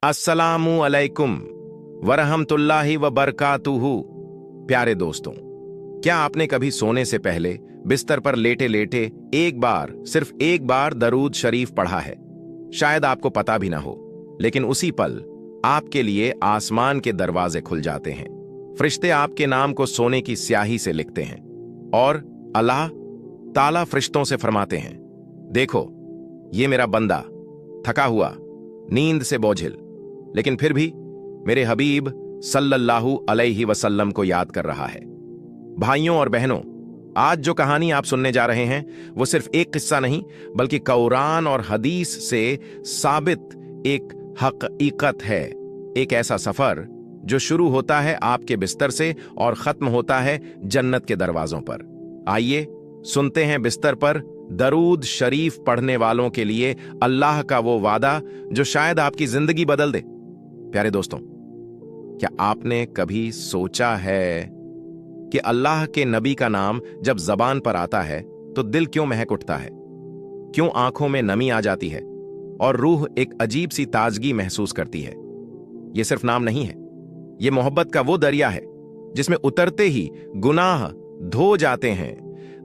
अस्सलामु अलैकुम वरहमतुल्लाहि व बरकातुहू। प्यारे दोस्तों, क्या आपने कभी सोने से पहले बिस्तर पर लेटे लेटे सिर्फ एक बार दरूद शरीफ पढ़ा है? शायद आपको पता भी ना हो, लेकिन उसी पल आपके लिए आसमान के दरवाजे खुल जाते हैं। फरिश्ते आपके नाम को सोने की स्याही से लिखते हैं और अल्लाह ताला फरिश्तों से फरमाते हैं, देखो ये मेरा बंदा थका हुआ, नींद से बोझिल, लेकिन फिर भी मेरे हबीब सल्लल्लाहु अलैहि वसल्लम को याद कर रहा है। भाइयों और बहनों, आज जो कहानी आप सुनने जा रहे हैं वो सिर्फ एक किस्सा नहीं, बल्कि कुरान और हदीस से साबित एक हकीकत है। एक ऐसा सफर जो शुरू होता है आपके बिस्तर से और खत्म होता है जन्नत के दरवाजों पर। आइए सुनते हैं बिस्तर पर दरूद शरीफ पढ़ने वालों के लिए अल्लाह का वो वादा जो शायद आपकी जिंदगी बदल दे। प्यारे दोस्तों, क्या आपने कभी सोचा है कि अल्लाह के नबी का नाम जब जबान पर आता है तो दिल क्यों महक उठता है, क्यों आंखों में नमी आ जाती है और रूह एक अजीब सी ताजगी महसूस करती है? यह सिर्फ नाम नहीं है, यह मोहब्बत का वो दरिया है जिसमें उतरते ही गुनाह धो जाते हैं,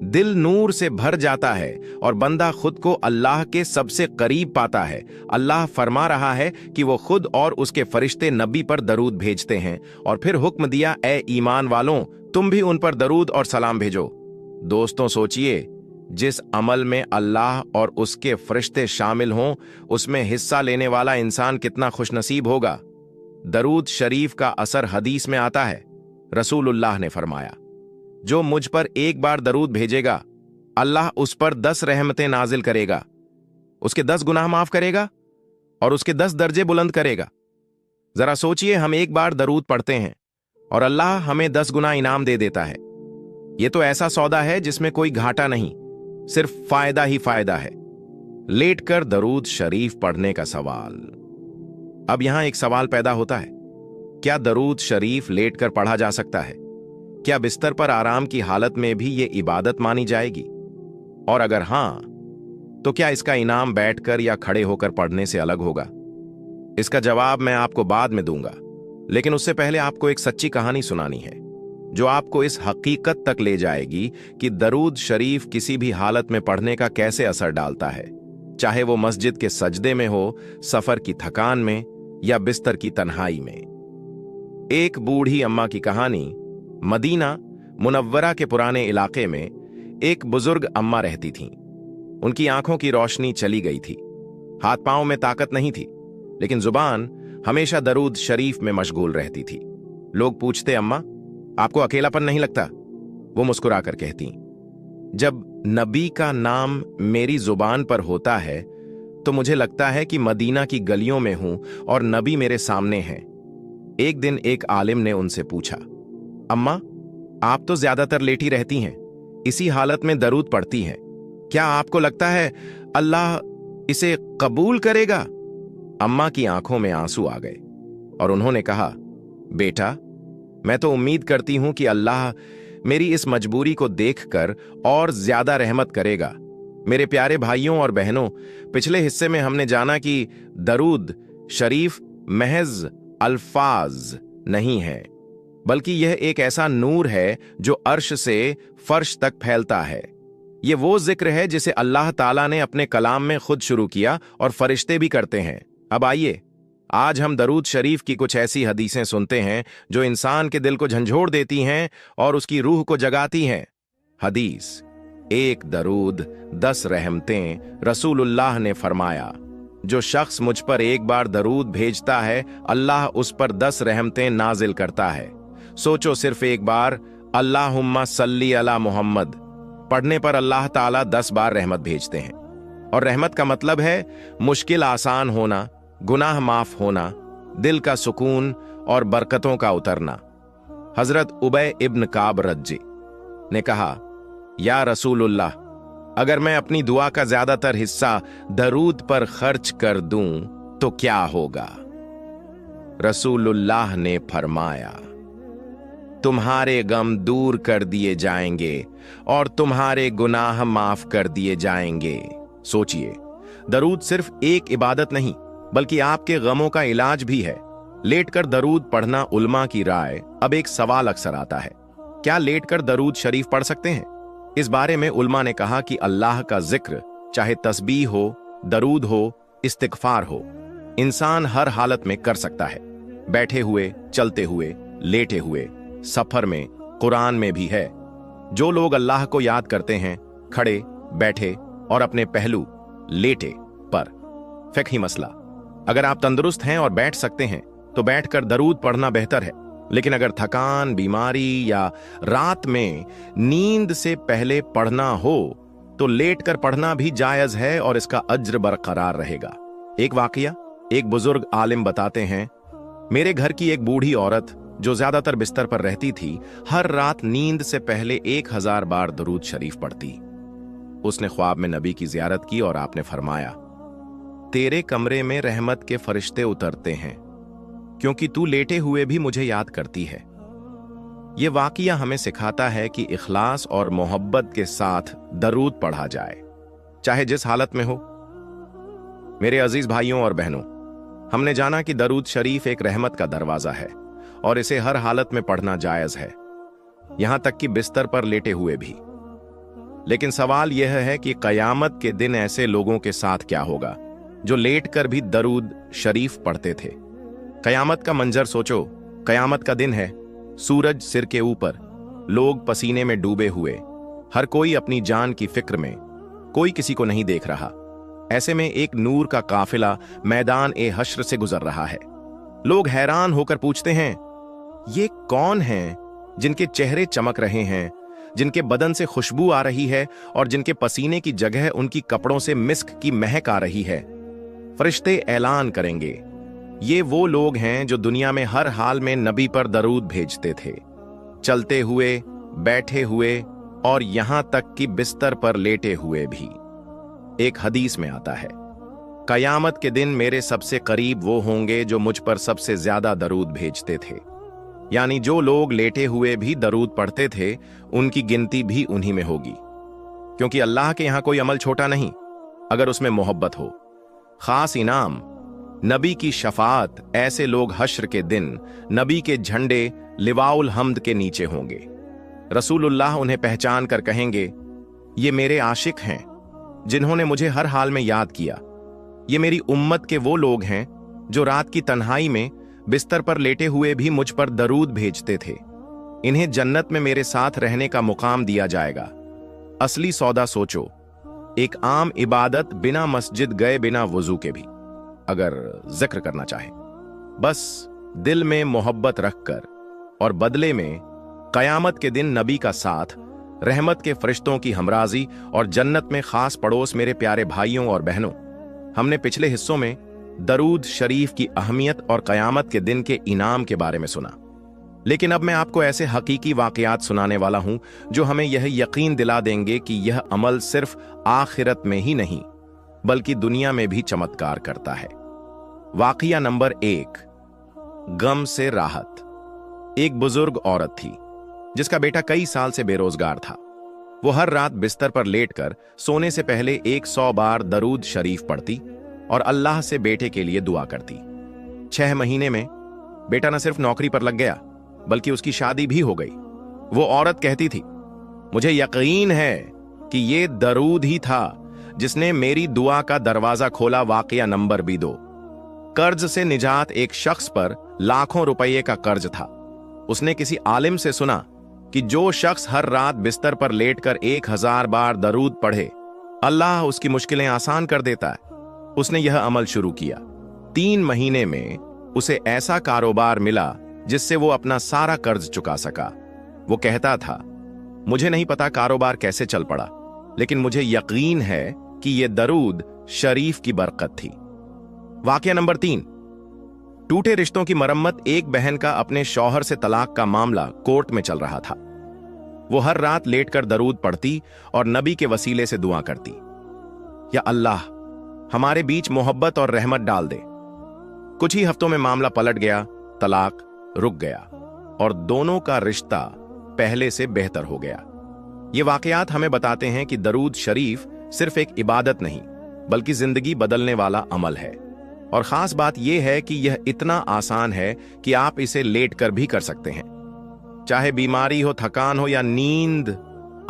दिल नूर से भर जाता है और बंदा खुद को अल्लाह के सबसे करीब पाता है। अल्लाह फरमा रहा है कि वो खुद और उसके फरिश्ते नबी पर दरूद भेजते हैं और फिर हुक्म दिया, ए ईमान वालों, तुम भी उन पर दरूद और सलाम भेजो। दोस्तों सोचिए, जिस अमल में अल्लाह और उसके फरिश्ते शामिल हों उसमें हिस्सा लेने वाला इंसान कितना खुशनसीब होगा। दरूद शरीफ का असर हदीस में आता है। रसूलुल्लाह ने फरमाया, जो मुझ पर एक बार दरूद भेजेगा अल्लाह उस पर 10 रहमतें नाजिल करेगा, उसके 10 गुनाह माफ करेगा और उसके 10 दर्जे बुलंद करेगा। जरा सोचिए, हम एक बार दरूद पढ़ते हैं और अल्लाह हमें 10 गुना इनाम दे देता है। यह तो ऐसा सौदा है जिसमें कोई घाटा नहीं, सिर्फ फायदा ही फायदा है। लेटकर दरूद शरीफ पढ़ने का सवाल। अब यहां एक सवाल पैदा होता है, क्या दरूद शरीफ लेटकर पढ़ा जा सकता है? क्या बिस्तर पर आराम की हालत में भी ये इबादत मानी जाएगी? और अगर हां, तो क्या इसका इनाम बैठकर या खड़े होकर पढ़ने से अलग होगा? इसका जवाब मैं आपको बाद में दूंगा, लेकिन उससे पहले आपको एक सच्ची कहानी सुनानी है जो आपको इस हकीकत तक ले जाएगी कि दरूद शरीफ किसी भी हालत में पढ़ने का कैसे असर डालता है, चाहे वो मस्जिद के सजदे में हो, सफर की थकान में या बिस्तर की तन्हाई में। एक बूढ़ी अम्मा की कहानी। मदीना मुनव्वरा के पुराने इलाके में एक बुजुर्ग अम्मा रहती थीं। उनकी आंखों की रोशनी चली गई थी, हाथ पांव में ताकत नहीं थी, लेकिन जुबान हमेशा दरूद शरीफ में मशगूल रहती थी। लोग पूछते, अम्मा आपको अकेलापन नहीं लगता? वो मुस्कुराकर कहती, जब नबी का नाम मेरी जुबान पर होता है तो मुझे लगता है कि मदीना की गलियों में हूं और नबी मेरे सामने हैं। एक दिन एक आलिम ने उनसे पूछा, अम्मा आप तो ज्यादातर लेटी रहती हैं, इसी हालत में दरूद पढ़ती हैं, क्या आपको लगता है अल्लाह इसे कबूल करेगा? अम्मा की आंखों में आंसू आ गए और उन्होंने कहा, बेटा मैं तो उम्मीद करती हूं कि अल्लाह मेरी इस मजबूरी को देखकर और ज्यादा रहमत करेगा। मेरे प्यारे भाइयों और बहनों, पिछले हिस्से में हमने जाना कि दरूद शरीफ महज अल्फाज नहीं है, बल्कि यह एक ऐसा नूर है जो अर्श से फर्श तक फैलता है। यह वो जिक्र है जिसे अल्लाह ताला ने अपने कलाम में खुद शुरू किया और फरिश्ते भी करते हैं। अब आइए आज हम दरूद शरीफ की कुछ ऐसी हदीसें सुनते हैं जो इंसान के दिल को झंझोड़ देती हैं और उसकी रूह को जगाती हैं। हदीस, एक दरूद 10 रहमतें। रसूलुल्लाह ने फरमाया, जो शख्स मुझ पर एक बार दरूद भेजता है अल्लाह उस पर 10 रहमतें नाजिल करता है। सोचो, सिर्फ एक बार अल्लाहुम्मा सल्ली अला मुहम्मद पढ़ने पर अल्लाह ताला 10 बार रहमत भेजते हैं। और रहमत का मतलब है मुश्किल आसान होना, गुनाह माफ होना, दिल का सुकून और बरकतों का उतरना। हजरत उबय इब्न काब रज्जी ने कहा, या रसूलुल्लाह, अगर मैं अपनी दुआ का ज्यादातर हिस्सा दरूद पर खर्च कर दूं तो क्या होगा? रसूलुल्लाह ने फरमाया, तुम्हारे गम दूर कर दिए जाएंगे और तुम्हारे गुनाह माफ कर दिए जाएंगे। सोचिए, दरूद सिर्फ एक इबादत नहीं, बल्कि आपके गमों का इलाज भी है। लेटकर दरूद पढ़ना उल्मा की राय। अब एक सवाल अक्सर आता है, क्या लेटकर दरूद शरीफ पढ़ सकते हैं? इस बारे में उल्मा ने कहा कि अल्लाह का जिक्र, चाहे तस्बीह हो, दरूद हो, इस्तिगफार हो, इंसान हर हालत में कर सकता है। बैठे हुए, चलते हुए, लेटे हुए, सफर में, कुरान में भी है। जो लोग अल्लाह को याद करते हैं, खड़े, बैठे और अपने पहलू लेटे पर। फिक्ही मसला, अगर आप तंदुरुस्त हैं और बैठ सकते हैं तो बैठकर दरूद पढ़ना बेहतर है, लेकिन अगर थकान, बीमारी या रात में नींद से पहले पढ़ना हो तो लेटकर पढ़ना भी जायज है और इसका अज्र बरकरार रहेगा। एक वाकया, एक बुजुर्ग आलिम बताते हैं, मेरे घर की एक बूढ़ी औरत जो ज्यादातर बिस्तर पर रहती थी, हर रात नींद से पहले 1000 बार दरूद शरीफ पढ़ती। उसने ख्वाब में नबी की जियारत की और आपने फरमाया, तेरे कमरे में रहमत के फरिश्ते उतरते हैं क्योंकि तू लेटे हुए भी मुझे याद करती है। यह वाकया हमें सिखाता है कि इखलास और मोहब्बत के साथ दरूद पढ़ा जाए, चाहे जिस हालत में हो। मेरे अजीज भाइयों और बहनों, हमने जाना कि दरूद शरीफ एक रहमत का दरवाजा है और इसे हर हालत में पढ़ना जायज है, यहां तक कि बिस्तर पर लेटे हुए भी। लेकिन सवाल यह है कि कयामत के दिन ऐसे लोगों के साथ क्या होगा जो लेटकर भी दरूद शरीफ पढ़ते थे। कयामत का मंजर सोचो। कयामत का दिन है, सूरज सिर के ऊपर, लोग पसीने में डूबे हुए, हर कोई अपनी जान की फिक्र में, कोई किसी को नहीं देख रहा। ऐसे में एक नूर का काफिला मैदान ए हश्र से गुजर रहा है। लोग हैरान होकर पूछते हैं, ये कौन हैं जिनके चेहरे चमक रहे हैं, जिनके बदन से खुशबू आ रही है और जिनके पसीने की जगह उनकी कपड़ों से मिस्क की महक आ रही है? फरिश्ते ऐलान करेंगे, ये वो लोग हैं जो दुनिया में हर हाल में नबी पर दरूद भेजते थे, चलते हुए, बैठे हुए और यहां तक कि बिस्तर पर लेटे हुए भी। एक हदीस में आता है, कयामत के दिन मेरे सबसे करीब वो होंगे जो मुझ पर सबसे ज्यादा दरूद भेजते थे। यानी जो लोग लेटे हुए भी दरूद पढ़ते थे, उनकी गिनती भी उन्हीं में होगी, क्योंकि अल्लाह के यहां कोई अमल छोटा नहीं अगर उसमें मोहब्बत हो। खास इनाम, नबी की शफाअत। ऐसे लोग हश्र के दिन नबी के झंडे लिवाउल हम्द के नीचे होंगे। रसूलुल्लाह उन्हें पहचान कर कहेंगे, ये मेरे आशिक हैं जिन्होंने मुझे हर हाल में याद किया। ये मेरी उम्मत के वो लोग हैं जो रात की तन्हाई में बिस्तर पर लेटे हुए भी मुझ पर दरूद भेजते थे। इन्हें जन्नत में मेरे साथ रहने का मुकाम दिया जाएगा। असली सौदा सोचो, एक आम इबादत बिना मस्जिद गए, बिना वजू के भी अगर जिक्र करना चाहे, बस दिल में मोहब्बत रखकर और बदले में कयामत के दिन नबी का साथ, रहमत के फरिश्तों की हमराजी और जन्नत में खास पड़ोस। मेरे प्यारे भाइयों और बहनों, हमने पिछले हिस्सों में दरूद शरीफ की अहमियत और कयामत के दिन के इनाम के बारे में सुना, लेकिन अब मैं आपको ऐसे हकीकी वाकयात सुनाने वाला हूं जो हमें यह यकीन दिला देंगे कि यह अमल सिर्फ आखिरत में ही नहीं बल्कि दुनिया में भी चमत्कार करता है। वाकया नंबर 1, गम से राहत। एक बुजुर्ग औरत थी जिसका बेटा कई साल से बेरोजगार था। वो हर रात बिस्तर पर लेटकर सोने से पहले 100 बार दरूद शरीफ पढ़ती और अल्लाह से बेटे के लिए दुआ करती। 6 महीने में बेटा न सिर्फ नौकरी पर लग गया बल्कि उसकी शादी भी हो गई। वो औरत कहती थी, मुझे यकीन है कि ये दरूद ही था जिसने मेरी दुआ का दरवाजा खोला। वाकया नंबर 2, कर्ज से निजात। एक शख्स पर लाखों रुपये का कर्ज था। उसने किसी आलिम से सुना कि जो शख्स हर रात बिस्तर पर लेटकर 1000 बार दरूद पढ़े, अल्लाह उसकी मुश्किलें आसान कर देता है। उसने यह अमल शुरू किया। 3 महीने में उसे ऐसा कारोबार मिला जिससे वो अपना सारा कर्ज चुका सका। वो कहता था, मुझे नहीं पता कारोबार कैसे चल पड़ा, लेकिन मुझे यकीन है कि यह दरूद शरीफ की बरकत थी। वाकया नंबर 3, टूटे रिश्तों की मरम्मत। एक बहन का अपने शौहर से तलाक का मामला कोर्ट में चल रहा था। वो हर रात लेटकर दरूद पढ़ती और नबी के वसीले से दुआ करती, या अल्लाह हमारे बीच मोहब्बत और रहमत डाल दे। कुछ ही हफ्तों में मामला पलट गया, तलाक रुक गया और दोनों का रिश्ता पहले से बेहतर हो गया। ये वाकयात हमें बताते हैं कि दरूद शरीफ सिर्फ एक इबादत नहीं बल्कि जिंदगी बदलने वाला अमल है। और खास बात यह है कि यह इतना आसान है कि आप इसे लेट कर भी कर सकते हैं, चाहे बीमारी हो, थकान हो या नींद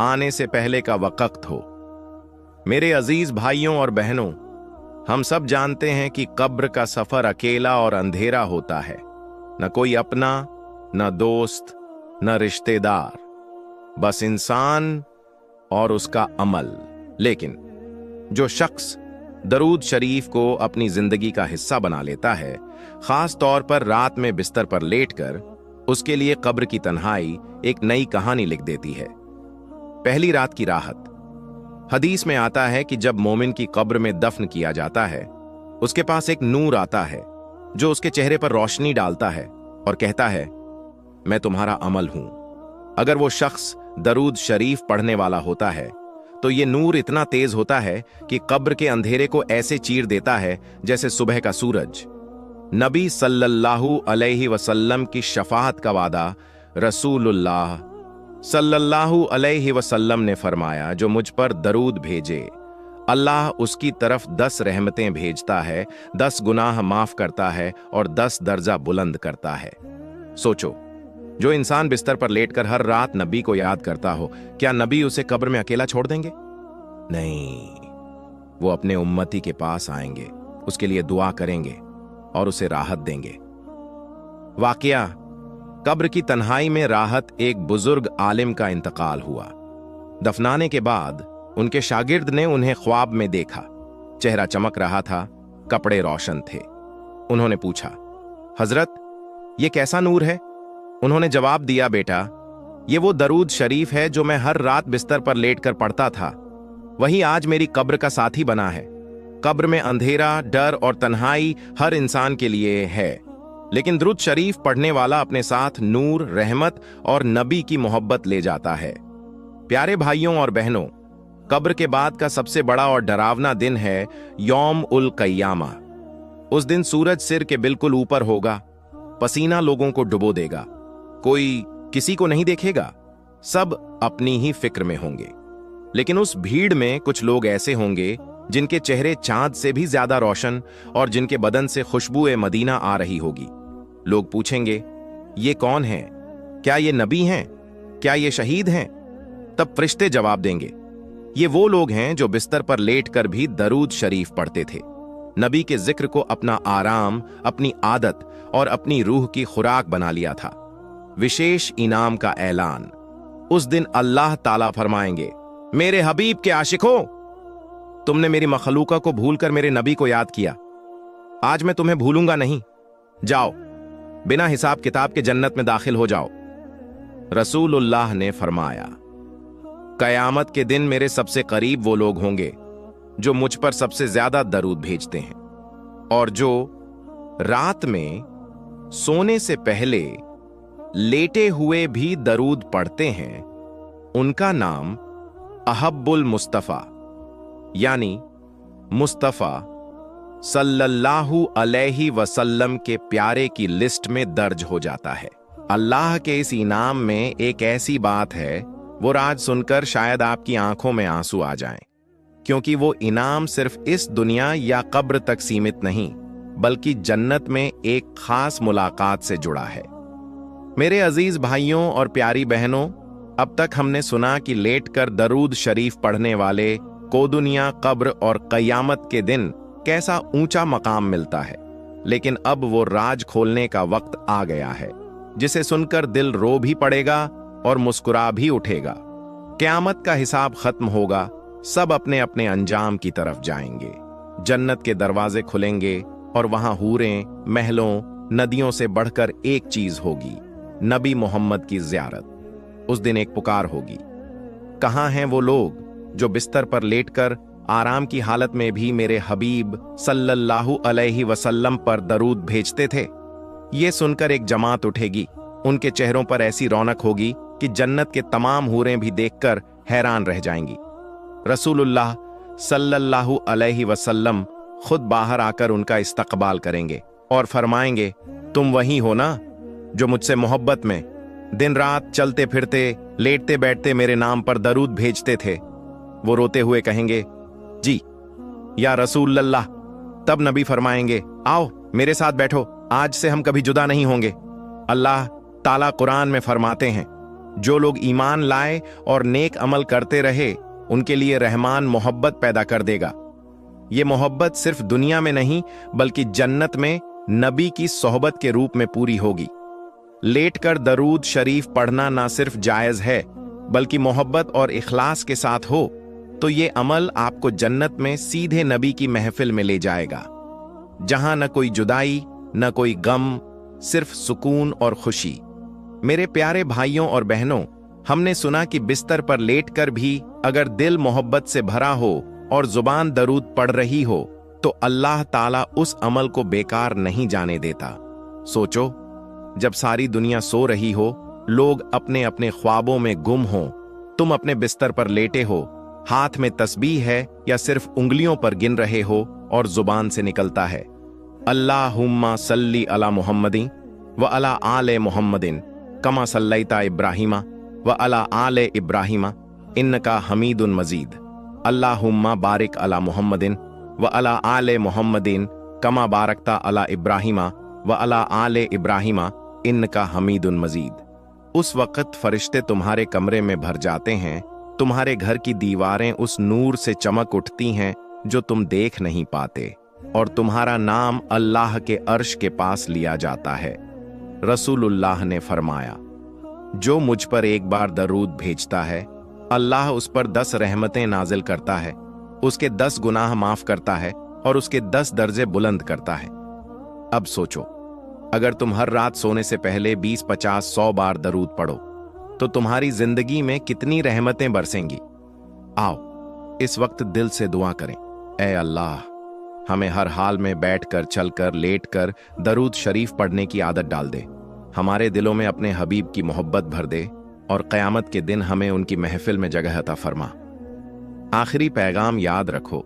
आने से पहले का वक्त हो। मेरे अजीज भाइयों और बहनों, हम सब जानते हैं कि कब्र का सफर अकेला और अंधेरा होता है। न कोई अपना, न दोस्त, न रिश्तेदार, बस इंसान और उसका अमल। लेकिन जो शख्स दरूद शरीफ को अपनी जिंदगी का हिस्सा बना लेता है, खास तौर पर रात में बिस्तर पर लेटकर, उसके लिए कब्र की तन्हाई एक नई कहानी लिख देती है। पहली रात की राहत। हदीस में आता है कि जब मोमिन की कब्र में दफन किया जाता है, उसके पास एक नूर आता है जो उसके चेहरे पर रोशनी डालता है और कहता है, मैं तुम्हारा अमल हूं। अगर वो शख्स दरूद शरीफ पढ़ने वाला होता है तो ये नूर इतना तेज होता है कि कब्र के अंधेरे को ऐसे चीर देता है जैसे सुबह का सूरज। नबी सल्लल्लाहु अलैहि वसल्लम की शफाअत का वादा रसूलुल्लाह सल्लल्लाहु अलैहि वसल्लम ने फरमाया, जो मुझ पर दरूद भेजे, अल्लाह उसकी तरफ 10 रहमतें भेजता है, 10 गुनाह माफ करता है और 10 दर्जा बुलंद करता है। सोचो, जो इंसान बिस्तर पर लेटकर हर रात नबी को याद करता हो, क्या नबी उसे कब्र में अकेला छोड़ देंगे? नहीं, वो अपने उम्मती के पास आएंगे, उसके लिए दुआ करेंगे और उसे राहत देंगे। वाकया, कब्र की तन्हाई में राहत। एक बुजुर्ग आलिम का इंतकाल हुआ। दफनाने के बाद उनके शागिर्द ने उन्हें ख्वाब में देखा। चेहरा चमक रहा था, कपड़े रोशन थे। उन्होंने पूछा, हजरत, ये कैसा नूर है? उन्होंने जवाब दिया, बेटा, ये वो दरूद शरीफ है जो मैं हर रात बिस्तर पर लेटकर पढ़ता था। वही आज मेरी कब्र का साथी बना है। कब्र में अंधेरा, डर और तन्हाई हर इंसान के लिए है, लेकिन दरूद शरीफ पढ़ने वाला अपने साथ नूर, रहमत और नबी की मोहब्बत ले जाता है। प्यारे भाइयों और बहनों, कब्र के बाद का सबसे बड़ा और डरावना दिन है यौम उल क़ियामा। उस दिन सूरज सिर के बिल्कुल ऊपर होगा, पसीना लोगों को डुबो देगा, कोई किसी को नहीं देखेगा, सब अपनी ही फिक्र में होंगे। लेकिन उस भीड़ में कुछ लोग ऐसे होंगे जिनके चेहरे चांद से भी ज्यादा रोशन और जिनके बदन से खुशबुए मदीना आ रही होगी। लोग पूछेंगे, ये कौन है? क्या ये नबी हैं? क्या ये शहीद हैं? तब फरिश्ते जवाब देंगे, ये वो लोग हैं जो बिस्तर पर लेटकर भी दरूद शरीफ पढ़ते थे। नबी के जिक्र को अपना आराम, अपनी आदत और अपनी रूह की खुराक बना लिया था। विशेष इनाम का ऐलान। उस दिन अल्लाह ताला फरमाएंगे, मेरे हबीब के आशिकों, तुमने मेरी मखलूका को भूलकर मेरे नबी को याद किया। आज मैं तुम्हें भूलूंगा नहीं। जाओ, बिना हिसाब किताब के जन्नत में दाखिल हो जाओ। रसूलुल्लाह ने फरमाया, कयामत के दिन मेरे सबसे करीब वो लोग होंगे जो मुझ पर सबसे ज्यादा दरूद भेजते हैं और जो रात में सोने से पहले लेटे हुए भी दरूद पढ़ते हैं। उनका नाम अहब्बुल मुस्तफा यानी मुस्तफा सल्लल्लाहु अलैहि वसल्लम के प्यारे की लिस्ट में दर्ज हो जाता है। अल्लाह के इस इनाम में एक ऐसी बात है, वो राज सुनकर शायद आपकी आंखों में आंसू आ जाएं, क्योंकि वो इनाम सिर्फ इस दुनिया या कब्र तक सीमित नहीं, बल्कि जन्नत में एक खास मुलाकात से जुड़ा है। मेरे अजीज भाइयों और प्यारी बहनों, अब तक हमने सुना कि लेटकर दरूद शरीफ पढ़ने वाले को दुनिया, कब्र और कयामत के दिन कैसा ऊंचा मकाम मिलता है। लेकिन अब वो राज खोलने का वक्त आ गया है, जिसे सुनकर दिल रो भी पड़ेगा और मुस्कुरा भी उठेगा। क़यामत का हिसाब खत्म होगा, सब अपने अपने अंजाम की तरफ जाएंगे। जन्नत के दरवाजे खुलेंगे और वहां हूरें, महलों, नदियों से बढ़कर एक चीज होगी, नबी मोहम्मद की ज़ियारत। उस दिन एक पुकार होगी, कहां हैं वो लोग जो बिस्तर पर लेटकर आराम की हालत में भी मेरे हबीब सल्लल्लाहु अलैहि वसल्लम पर दरूद भेजते थे? ये सुनकर एक जमात उठेगी, उनके चेहरों पर ऐसी रौनक होगी कि जन्नत के तमाम हूरें भी देखकर हैरान रह जाएंगी। रसूलुल्लाह सल्लल्लाहु अलैहि वसल्लम खुद बाहर आकर उनका इस्तकबाल करेंगे और फरमाएंगे, तुम वही हो ना जो मुझसे मोहब्बत में दिन रात चलते फिरते, लेटते बैठते मेरे नाम पर दरूद भेजते थे? वो रोते हुए कहेंगे, जी या रसूलल्लाह। तब नबी फरमाएंगे, आओ मेरे साथ बैठो, आज से हम कभी जुदा नहीं होंगे। अल्लाह ताला कुरान में फरमाते हैं, जो लोग ईमान लाए और नेक अमल करते रहे उनके लिए रहमान मोहब्बत पैदा कर देगा। ये मोहब्बत सिर्फ दुनिया में नहीं बल्कि जन्नत में नबी की सोहबत के रूप में पूरी होगी। लेटकर दरूद शरीफ पढ़ना ना सिर्फ जायज है बल्कि मोहब्बत और इखलास के साथ हो तो ये अमल आपको जन्नत में सीधे नबी की महफिल में ले जाएगा, जहां न कोई जुदाई न कोई गम, सिर्फ सुकून और खुशी। मेरे प्यारे भाइयों और बहनों, हमने सुना कि बिस्तर पर लेटकर भी अगर दिल मोहब्बत से भरा हो और जुबान दरूद पढ़ रही हो तो अल्लाह ताला उस अमल को बेकार नहीं जाने देता। सोचो, जब सारी दुनिया सो रही हो, लोग अपने अपने ख्वाबों में गुम हो, तुम अपने बिस्तर पर लेटे हो, हाथ में तस्बीह है या सिर्फ उंगलियों पर गिन रहे हो और जुबान से निकलता है, अल्लाहुम्मा सल्ली अला मुहम्मदिन व अला आले मुहम्मदिन कमा सल्लैता इब्राहिमा व अला आले इब्राहिमा इन्नका हमीदुन मजीद। अल्लाहुम्मा बारिक अला मुहम्मदिन व अला आले मुहम्मदिन कमा बारकता अला इब्राहिमा व अला आले इब्राहिमा इन्नका हमीदुन मजीद। उस वक़्त फरिश्ते तुम्हारे कमरे में भर जाते हैं, तुम्हारे घर की दीवारें उस नूर से चमक उठती हैं जो तुम देख नहीं पाते, और तुम्हारा नाम अल्लाह के अर्श के पास लिया जाता है। रसूलुल्लाह ने फरमाया, जो मुझ पर एक बार दरूद भेजता है, अल्लाह उस पर 10 रहमतें नाजिल करता है, उसके 10 गुनाह माफ करता है और उसके 10 दर्जे बुलंद करता है। अब सोचो, अगर तुम हर रात सोने से पहले 20, 50, 100 बार दरूद पढ़ो तो तुम्हारी जिंदगी में कितनी रहमतें बरसेंगी। आओ इस वक्त दिल से दुआ करें, ऐ अल्लाह, हमें हर हाल में बैठकर, चलकर, लेटकर दरूद शरीफ पढ़ने की आदत डाल दे, हमारे दिलों में अपने हबीब की मोहब्बत भर दे और क़यामत के दिन हमें उनकी महफिल में जगह अता फरमा। आखिरी पैगाम याद रखो,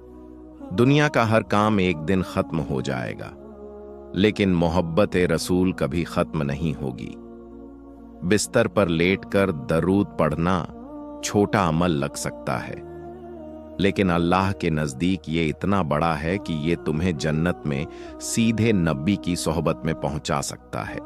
दुनिया का हर काम एक दिन खत्म हो जाएगा, लेकिन मोहब्बत रसूल कभी खत्म नहीं होगी। बिस्तर पर लेटकर दरूद पढ़ना छोटा अमल लग सकता है, लेकिन अल्लाह के नजदीक ये इतना बड़ा है कि ये तुम्हें जन्नत में सीधे नबी की सोहबत में पहुंचा सकता है।